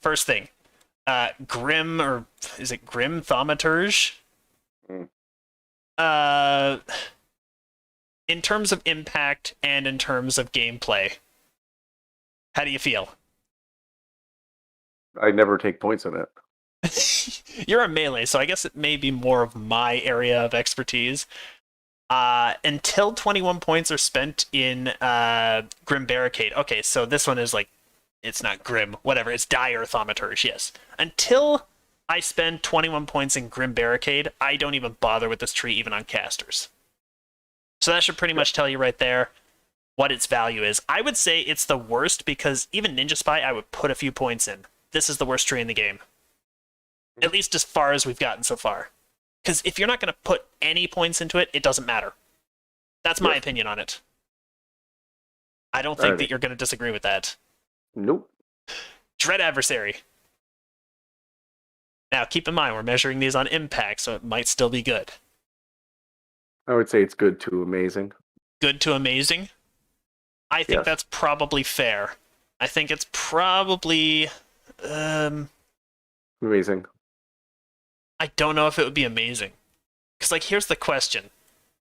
first thing, Grim, or is it Grim Thaumaturge? Mm. Uh, in terms of impact and in terms of gameplay, how do you feel? I never take points on it. You're a melee, so I guess it may be more of my area of expertise. Until 21 points are spent in Grim Barricade. Okay, so this one is like, it's not Grim, whatever, it's Dire Thaumaturge, yes. Until I spend 21 points in Grim Barricade, I don't even bother with this tree even on casters. So that should pretty much tell you right there what its value is. I would say it's the worst because even Ninja Spy I would put a few points in. This is the worst tree in the game. At least as far as we've gotten so far. Because if you're not going to put any points into it, it doesn't matter. That's my opinion on it. I don't think that you're going to disagree with that. Nope. Dread Adversary. Now, keep in mind, we're measuring these on impact, so it might still be good. I would say it's good to amazing. Good to amazing? I think that's probably fair. I think it's probably... amazing. I don't know if it would be amazing. Because, like, here's the question.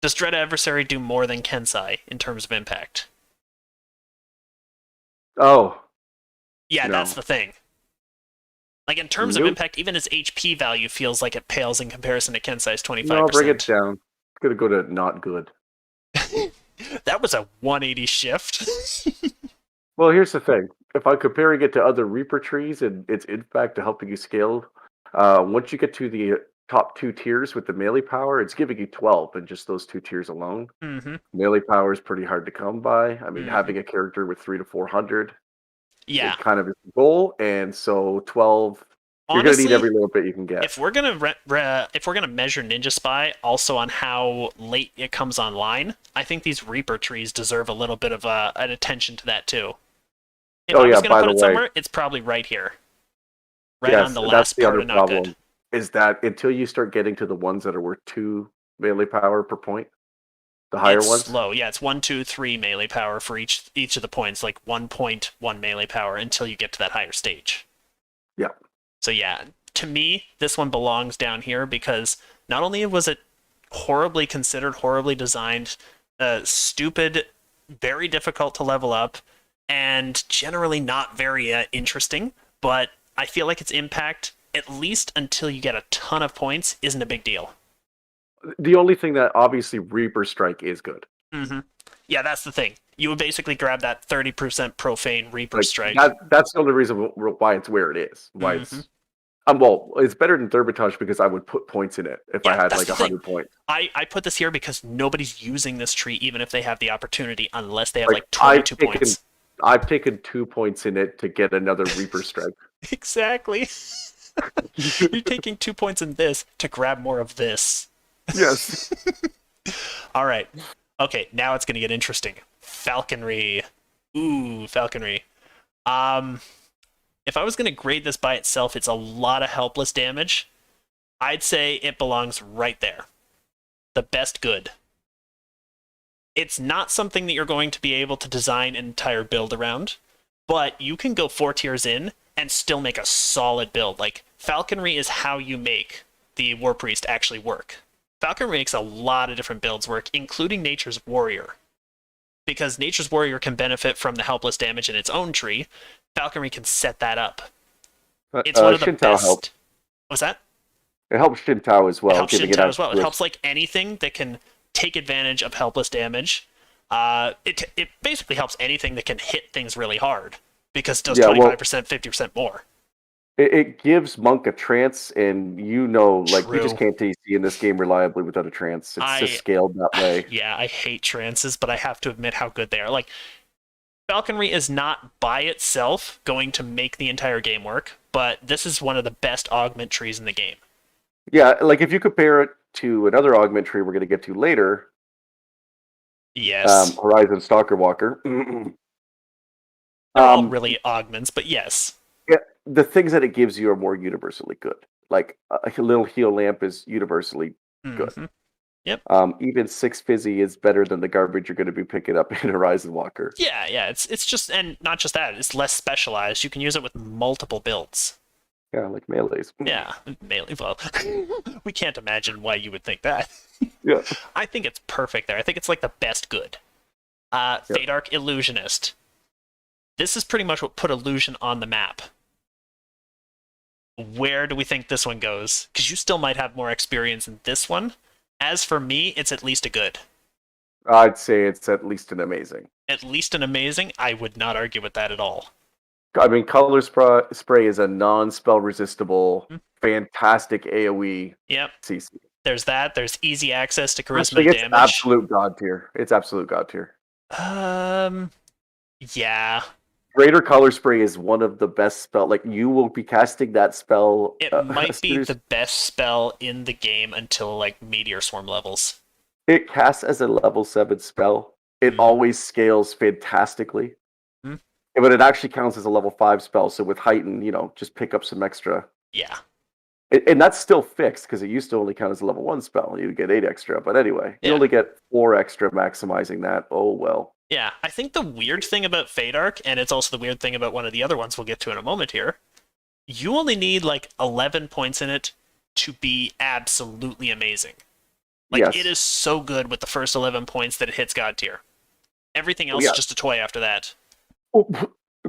Does Dread Adversary do more than Kensai in terms of impact? Oh. Yeah, No. that's the thing. Like, in terms of impact, even its HP value feels like it pales in comparison to Kensai's 25%. No, bring it down. It's going to go to not good. That was a 180 shift. Well, here's the thing. If I'm comparing it to other Reaper trees and its impact to helping you scale, once you get to the top 2 tiers with the melee power, it's giving you 12 in just those 2 tiers alone. Mm-hmm. Melee power is pretty hard to come by. I mean, having a character with 300 to 400 is kind of its goal, and so 12. Honestly, you're gonna need every little bit you can get. If we're gonna measure Ninja Spy also on how late it comes online, I think these Reaper trees deserve a little bit of an attention to that too. If I was gonna put it somewhere, it's probably right here, right on the last part of not good. Is that until you start getting to the ones that are worth 2 melee power per point, the higher ones? It's slow, yeah. It's 1, 2, 3 melee power for each of the points, like 1.1 melee power until you get to that higher stage. Yeah. So yeah, to me, this one belongs down here because not only was it horribly considered, horribly designed, stupid, very difficult to level up, and generally not very interesting, but I feel like its impact, at least until you get a ton of points, isn't a big deal. The only thing that obviously Reaper Strike is good. Mm-hmm. Yeah, that's the thing. You would basically grab that 30% profane Reaper Strike. That's the only reason why it's where it is. Why it's well, it's better than Thaumaturge because I would put points in it if I had like 100 points. I put this here because nobody's using this tree even if they have the opportunity unless they have like 22 points. I've taken 2 points in it to get another Reaper Strike. Exactly. You're taking 2 points in this to grab more of this. Yes. All right. Okay, now it's going to get interesting. Falconry. Ooh, Falconry. If I was going to grade this by itself, it's a lot of helpless damage. I'd say it belongs right there. The best good. It's not something that you're going to be able to design an entire build around, but you can go 4 tiers in and still make a solid build. Like, Falconry is how you make the War Priest actually work. Falconry makes a lot of different builds work, including Nature's Warrior. Because Nature's Warrior can benefit from the helpless damage in its own tree, Falconry can set that up. It's one of the best. Helped. What's that? It helps Shintao as well. It helps Shintao as well. It helps like anything that can take advantage of helpless damage. It basically helps anything that can hit things really hard because it does 25%, 50% more. It gives Monk a trance, and you just can't TC in this game reliably without a trance. It's just scaled that way. Yeah, I hate trances, but I have to admit how good they are. Like, Falconry is not by itself going to make the entire game work, but this is one of the best augment trees in the game. Yeah, like if you compare it to another augment tree we're going to get to later. Yes. Horizon Stalker Walker. They're all really augments, but yes. Yeah, the things that it gives you are more universally good. Like a little heal lamp is universally good. Yep. Even 6 fizzy is better than the garbage you're going to be picking up in Horizon Walker. Yeah. It's just, and not just that. It's less specialized. You can use it with multiple builds. Yeah, like melees. Yeah, melee. Well, we can't imagine why you would think that. Yeah. I think it's perfect there. I think it's like the best good. Feydark Illusionist. This is pretty much what put Illusion on the map. Where do we think this one goes? Because you still might have more experience in this one. As for me, it's at least a good. I'd say it's at least an amazing. At least an amazing? I would not argue with that at all. I mean, Color Spray is a non-spell resistible, fantastic AoE Yep. CC. There's that. There's easy access to charisma Actually, it's damage. absolute god tier. It's absolute god tier. Yeah. Greater Color Spray is one of the best spell. Like, you will be casting that spell. It might be the best spell in the game until, like, Meteor Swarm levels. It casts as a level 7 spell. It always scales fantastically. But it actually counts as a level 5 spell, so with Heighten, just pick up some extra. Yeah. And that's still fixed, because it used to only count as a level 1 spell. You get 8 extra, but anyway, you only get 4 extra maximizing that. Oh, well. Yeah, I think the weird thing about Feydark, and it's also the weird thing about one of the other ones we'll get to in a moment here, you only need, like, 11 points in it to be absolutely amazing. Like, it is so good with the first 11 points that it hits God tier. Everything else is just a toy after that.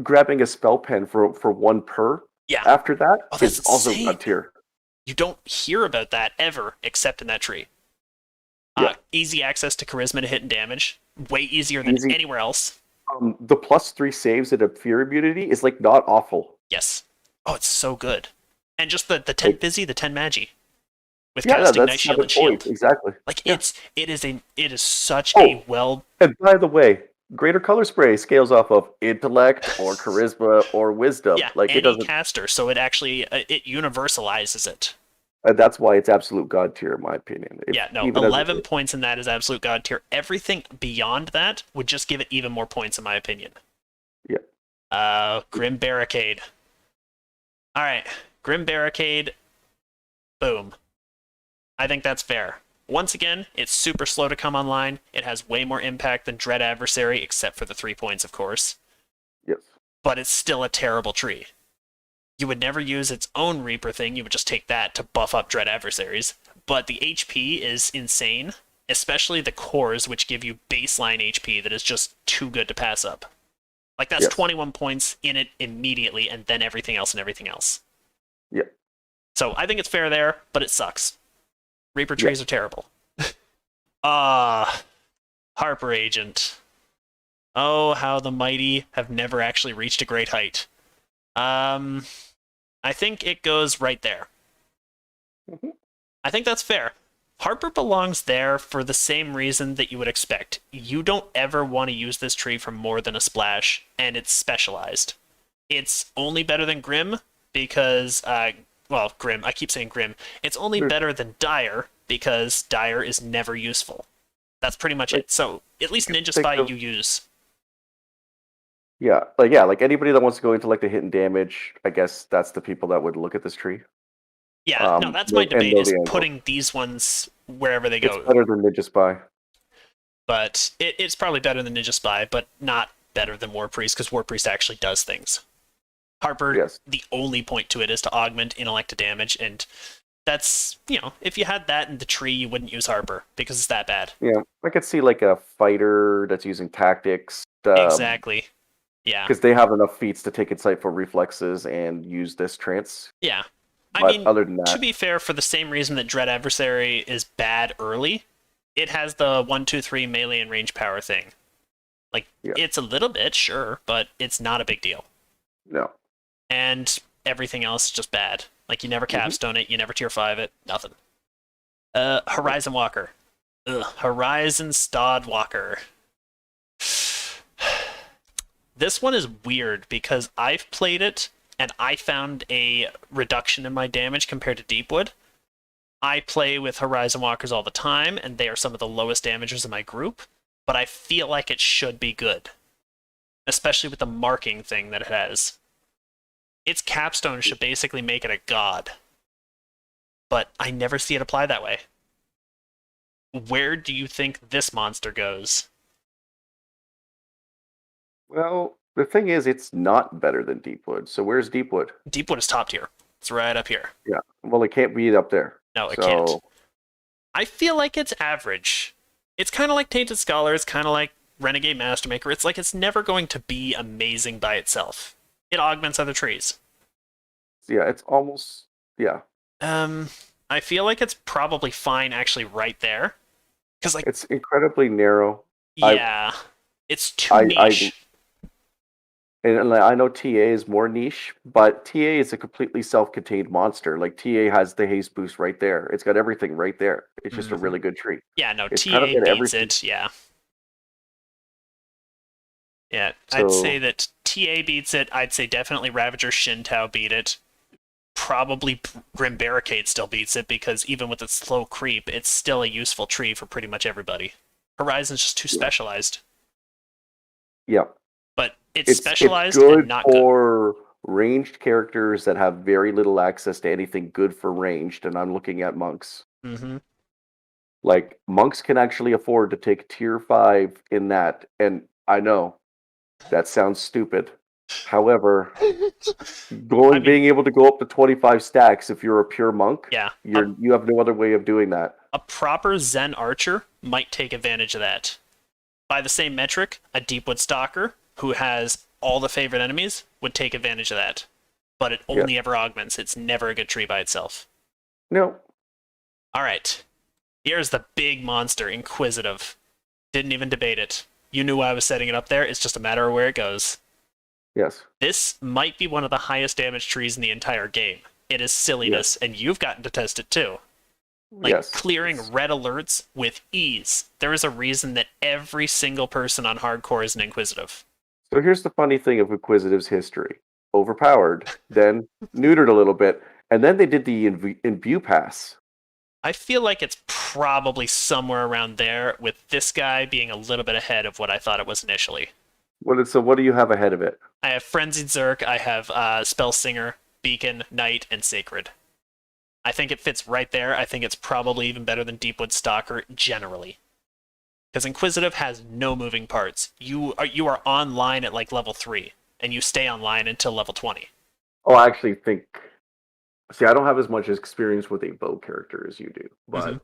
Grabbing a spell pen for 1 per after that is also god tier. You don't hear about that ever, except in that tree. Easy access to charisma to hit and damage. Way easier than anywhere else. The +3 saves and a fear immunity is, like, not awful. Yes. Oh, it's so good. And just the 10 fizzy, the 10 magi. With casting Night Shield and Shield. Exactly. Like, it is such a well... And by the way, Greater Color Spray scales off of intellect or charisma or wisdom. Yeah, like, any it doesn't... caster, so it actually it universalizes it. And that's why it's absolute god tier, in my opinion. 11 points in that is absolute god tier. Everything beyond that would just give it even more points, in my opinion. Yeah. Grim Barricade. All right, Grim Barricade. Boom. I think that's fair. Once again, it's super slow to come online. It has way more impact than Dread Adversary, except for the 3 points, of course. Yes. But it's still a terrible tree. You would never use its own Reaper thing. You would just take that to buff up Dread Adversaries. But the HP is insane, especially the cores, which give you baseline HP that is just too good to pass up. Like, that's 21 points in it immediately, and then everything else and everything else. Yeah. So I think it's fair there, but it sucks. Reaper trees are terrible. Harper Agent. Oh, how the mighty have never actually reached a great height. I think it goes right there. I think that's fair. Harper belongs there for the same reason that you would expect. You don't ever want to use this tree for more than a splash, and it's specialized. It's only better than Grim because, Grim, I keep saying Grim. It's only better than Dire because Dire is never useful. That's pretty much it. So, at least Ninja Spy you use. Yeah, like anybody that wants to go into, like, the hit and damage, I guess that's the people that would look at this tree. Yeah, no, that's my debate, is putting these ones wherever they go. It's better than Ninja Spy. But it's probably better than Ninja Spy, but not better than War Priest, because War Priest actually does things. Harper, the only point to it is to augment intellect to damage, and that's, if you had that in the tree, you wouldn't use Harper, because it's that bad. Yeah, I could see, like, a fighter that's using tactics. Exactly. Yeah. Because they have enough feats to take insightful reflexes and use this trance. Yeah. But I mean, other than that, to be fair, for the same reason that Dread Adversary is bad early, it has the 1-2-3 melee and range power thing. Like, it's a little bit, sure, but it's not a big deal. No. And everything else is just bad. Like, you never capstone it, you never tier 5 it, nothing. Horizon Walker. Horizon Stod Walker. This one is weird because I've played it and I found a reduction in my damage compared to Deepwood. I play with Horizon Walkers all the time, and they are some of the lowest damagers in my group, but I feel like it should be good. Especially with the marking thing that it has. Its capstone should basically make it a god. But I never see it apply that way. Where do you think this monster goes? Well, the thing is, it's not better than Deepwood. So where's Deepwood? Deepwood is top tier. It's right up here. Yeah. Well, it can't be up there. No, it can't. So I feel like it's average. It's kind of like Tainted Scholar. It's kind of like Renegade Mastermaker. It's like it's never going to be amazing by itself. It augments other trees. yeah, it's almost yeah. I feel like it's probably fine actually right there. Because like It's incredibly narrow. yeah, it's too I niche. and I know TA is more niche, but TA is a completely self-contained monster. Like TA has the haste boost right there. It's got everything right there. It's just a Mhm. really good tree. Yeah, no, It's TA kind of got beats everything. it. Yeah. Yeah, I'd So say that TA beats it. I'd say definitely Ravager Shintao beat it. Probably Grim Barricade still beats it because even with its slow creep, it's still a useful tree for pretty much everybody. Horizon's just too yeah, specialized, yeah. but it's It's specialized and good not good. for ranged characters that have very little access to anything good for ranged, and I'm looking at monks. Mm-hmm. Like monks can actually afford to take tier 5 in that, and I know that sounds stupid. However, I mean, being able to go up to 25 stacks if you're a pure monk, yeah, you have no other way of doing that. a proper Zen archer might take advantage of that. By the same metric, a Deepwood Stalker who has all the favorite enemies would take advantage of that. But it Yeah. only ever augments. It's never a good tree by itself. No. All right. Here's the big monster, Inquisitive. Didn't even debate it. You knew why I was setting it up there. It's just a matter of where it goes. Yes. This might be one of the highest damage trees in the entire game. It is silliness, and you've gotten to test it too. Like Yes. clearing red alerts with ease. There is a reason that every single person on hardcore is an Inquisitive. So here's the funny thing of Inquisitive's history. Overpowered, then neutered a little bit, and then they did the imbue pass. I feel like it's probably somewhere around there, with this guy being a little bit ahead of what I thought it was initially. So what do you have ahead of it? I have Frenzied Zerk, I have Spell Singer, Beacon, Knight, and Sacred. I think it fits right there. I think it's probably even better than Deepwood Stalker generally. Because Inquisitive has no moving parts. You are online at like level 3, and you stay online until level 20. Oh, I actually think. See, I don't have as much experience with a bow character as you do, but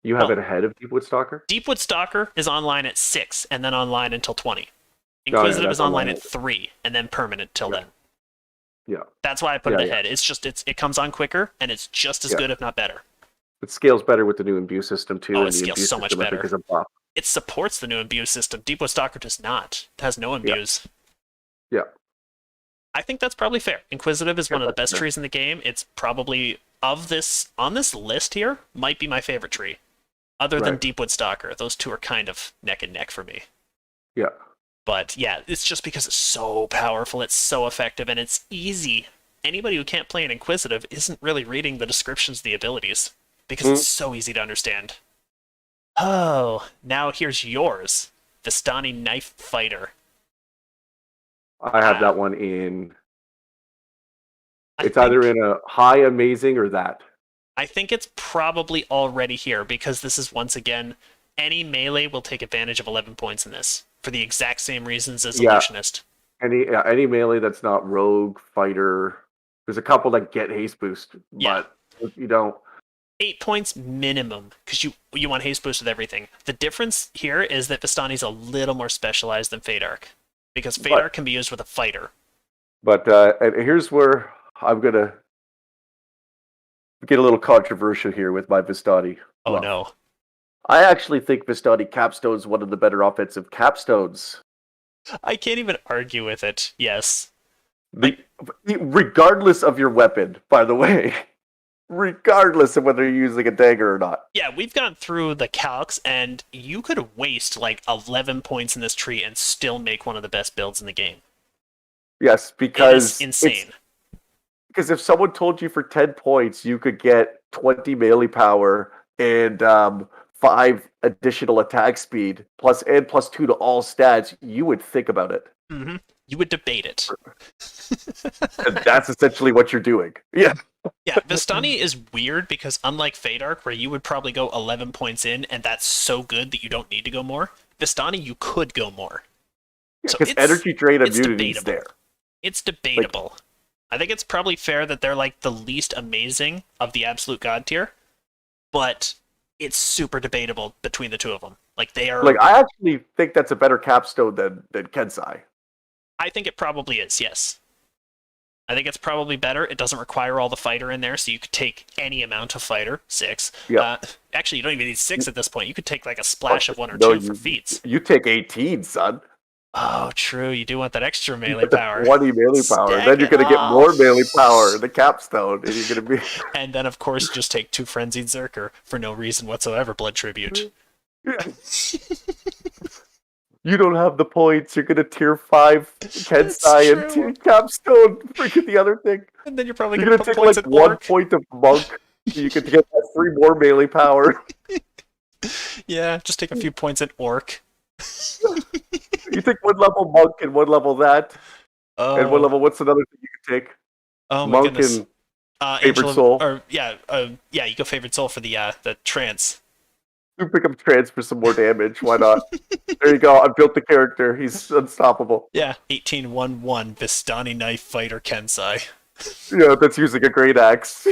you have it ahead of Deepwood Stalker? Deepwood Stalker is online at 6, and then online until 20. Oh, yeah, Inquisitive is that's online online. at 3, and then permanent till then. Yeah. That's why I put Yeah, it ahead. It's just it comes on quicker, and it's just as Yeah. good, if not better. It scales better with the new imbue system too, Oh, and it the scales imbue so much system I think better. is a buff. It supports the new imbue system. Deepwood Stalker does not. It has no imbues. Yeah. I think that's probably fair. Inquisitive is one of the that's best fair. trees in the game. It's probably of this on this list here might be my favorite tree. Other than Right. Deepwood Stalker, those two are kind of neck and neck for me. Yeah. But yeah, it's just because it's so powerful, it's so effective, and it's easy. Anybody who can't play an Inquisitive isn't really reading the descriptions of the abilities because it's so easy to understand. Oh, now here's yours, Vistani Knife Fighter. I have that one in. I It's either think- in a high amazing or that. I think it's probably already here because this is once again, any melee will take advantage of 11 points in this for the exact same reasons as Yeah. Illusionist. Any melee that's not rogue fighter. There's a couple that get haste boost, Yeah. but you don't. 8 points minimum because you want haste boost with everything. The difference here is that Vistani's a little more specialized than Feydark because Feydark can be used with a fighter. But and here's where I'm gonna get a little controversial here with my Vistani. Oh love. no. I actually think Vistani Capstone is one of the better offensive capstones. I can't even argue with it. Yes. Regardless of your weapon, by the way. Regardless of whether you're using a dagger or not. Yeah, we've gone through the calcs, and you could waste like 11 points in this tree and still make one of the best builds in the game. Yes, because it is insane. Because if someone told you for 10 points you could get 20 melee power and 5 additional attack speed plus 2 to all stats, you would think about it. Mm-hmm. You would debate it. And that's essentially what you're doing. Yeah. Yeah, Vistani is weird because unlike Feydark, where you would probably go 11 points in, and that's so good that you don't need to go more, Vistani, you could go more. So Because energy drain immunity is there. It's debatable. I think it's probably fair that they're like the least amazing of the absolute god tier, but it's super debatable between the two of them. Like they are. Like I actually think that's a better capstone than Kensai. I think it probably is. Yes. I think it's probably better. It doesn't require all the fighter in there, so you could take any amount of fighter, 6. Yeah. Actually, you don't even need 6 at this point. You could take like a splash of 1 or 2 for feats. You take 18, son. Oh, true. You do want that extra melee power. 20 melee power. Then you're going to get more melee power in the capstone, and you're going to be. And then, of course, just take 2 Frenzied Zerker for no reason whatsoever. Blood Tribute. You don't have the points. You're gonna tier 5 Kensai and tier capstone. Freaking the other thing. And then you're probably gonna put take points like at 1 Orc. point of monk. So you can get 3 more melee power. Yeah, just take a few points at Orc. You take 1 level monk and 1 level that. Oh. And 1 level. What's another thing you can take? Oh my monk goodness. And Favored Soul. Or yeah, you go Favored Soul for the trance. You pick up trans for some more damage. Why not? There you go. I built the character. He's unstoppable. Yeah, 18-1-1 Vistani Knife Fighter Kensai. Yeah, that's using a great axe.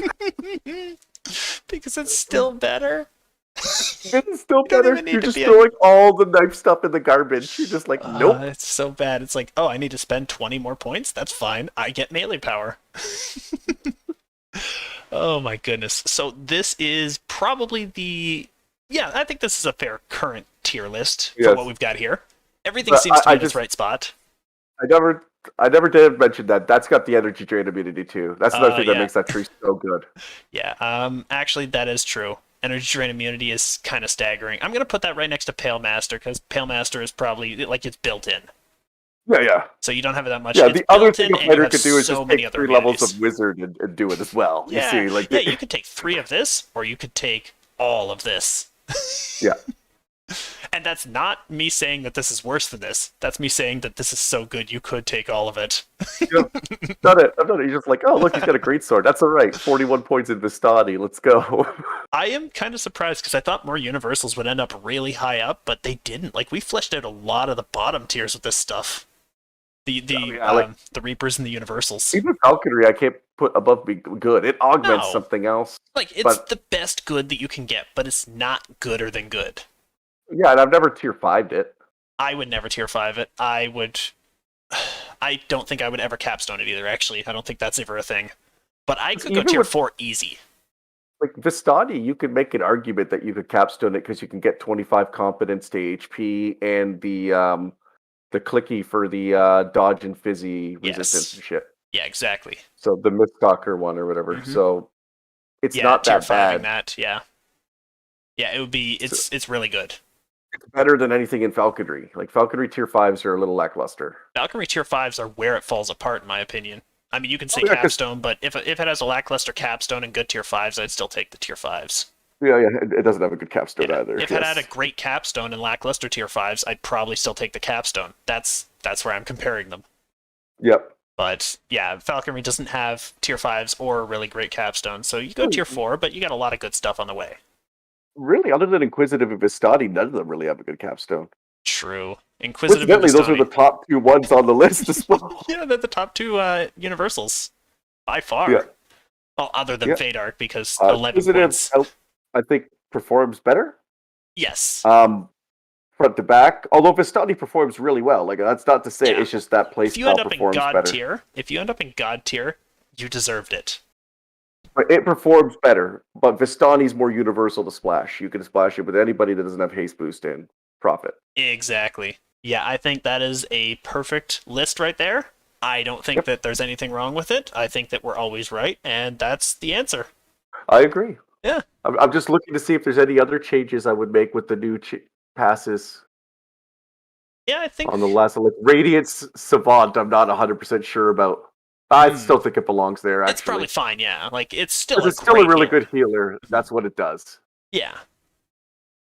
Because it's still better. It's still better. You're just throwing all the knife stuff in the garbage. You're just like, nope. It's so bad. It's like, oh, I need to spend 20 more points? That's fine. I get melee power. Oh my goodness. So this is probably the... Yeah, I think this is a fair current tier list for what we've got here. Everything seems to be in its right spot. I never did mention that. That's got the energy drain immunity too. That's another thing that makes that tree so good. Yeah, actually that is true. Energy drain immunity is kind of staggering. I'm going to put that right next to Pale Master, because Pale Master is probably, like, it's built in. Yeah. So you don't have that much. Yeah, the other thing a fighter could do is just take 3 levels of Wizard and do it as well. Yeah, you see, like you could take 3 of this, or you could take all of this. Yeah. And that's not me saying that this is worse than this. That's me saying that this is so good you could take all of it. I've done it. You're just like, oh, look, he's got a great sword. That's all right. 41 points in Vistani. Let's go. I am kind of surprised because I thought more universals would end up really high up, but they didn't. Like, we fleshed out a lot of the bottom tiers with this stuff. The Reapers and the universals. Even Falconry, I can't put above being good. It augments something else. Like, it's the best good that you can get, but it's not gooder than good. Yeah, and I've never tier 5'd it. I would never tier 5 it. I don't think I would ever capstone it either, actually. I don't think that's ever a thing. But I could go tier 4 easy. Like, Vistani, you could make an argument that you could capstone it because you can get 25 competence to HP and the clicky for the dodge and fizzy resistance and shit. Yeah, exactly. So the Mistalker one or whatever. Mm-hmm. So it's not that bad. That, yeah, it would be. It's really good. It's better than anything in Falconry. Like, Falconry tier 5s are a little lackluster. Falconry tier 5s are where it falls apart, in my opinion. I mean, you can say capstone, but if it has a lackluster capstone and good tier 5s, I'd still take the tier 5s. Yeah, it doesn't have a good capstone either. If it had a great capstone and lackluster tier 5s, I'd probably still take the capstone. That's where I'm comparing them. Yep. But yeah, Falconry doesn't have tier 5s or a really great capstone, so you go tier 4, but you got a lot of good stuff on the way. Really, other than Inquisitive and Vistani, none of them really have a good capstone. True. Inquisitive and Vistani. Those are the top 2 ones on the list as well. Yeah, they're the top 2 universals. By far. Yeah. Well, other than Feydark, because 11 points. I think performs better. Yes. Front to back. Although Vistani performs really well. Like, that's not to say it's just that playstyle performs better. If you end up in God tier, you deserved it. But it performs better. But Vistani's more universal to splash. You can splash it with anybody that doesn't have haste boost in profit. Exactly. Yeah, I think that is a perfect list right there. I don't think that there's anything wrong with it. I think that we're always right, and that's the answer. I agree. Yeah. I'm just looking to see if there's any other changes I would make with the new passes. Yeah, I think... On the last, like, Radiance Savant, I'm not 100% sure about. I still think it belongs there, actually. It's probably fine, yeah. Like, it's still a really good healer. That's what it does. Yeah.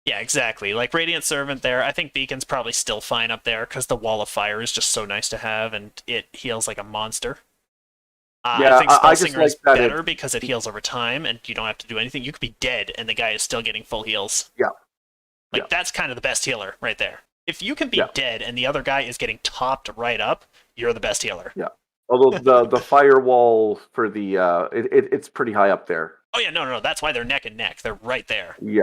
Yeah, exactly. Like Radiant Servant there, I think Beacon's probably still fine up there because the Wall of Fire is just so nice to have and it heals like a monster. Yeah, I think I just Spellsinger like is that better because it heals over time and you don't have to do anything. You could be dead and the guy is still getting full heals. Yeah. Like, that's kind of the best healer right there. If you can be Yeah. dead and the other guy is getting topped right up, you're the best healer. Yeah. Although the firewall for the it's pretty high up there. Oh yeah, no, that's why they're neck and neck. They're right there. Yeah.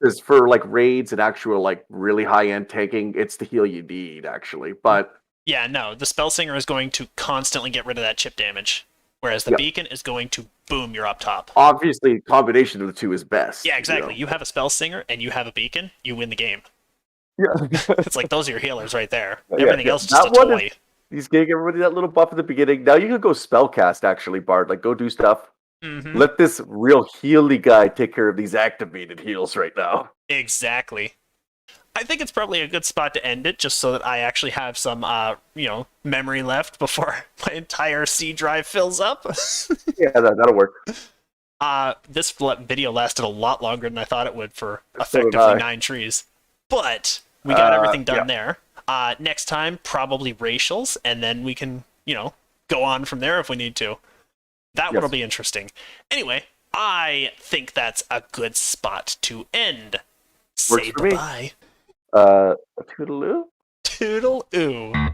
Because for like raids and actual like really high end tanking, it's the heal you need actually. But yeah, no, the Spellsinger is going to constantly get rid of that chip damage, whereas the Beacon is going to boom you're up top. Obviously, combination of the two is best. Yeah, exactly. You have a Spellsinger and you have a Beacon, you win the game. Yeah. It's like those are your healers right there. Everything else is just a toy. He's getting everybody that little buff at the beginning. Now you can go spellcast actually, Bard. Like go do stuff. Mm-hmm. Let this real healy guy take care of these activated heals right now. Exactly. I think it's probably a good spot to end it, just so that I actually have some, memory left before my entire C drive fills up. Yeah, that'll work. This video lasted a lot longer than I thought it would for effectively 9 trees. But we got everything done there. Next time, probably Racials, and then we can, go on from there if we need to. That one will be interesting. Anyway, I think that's a good spot to end. Works Say for me. bye-bye. Toodaloo? Toodle-oo.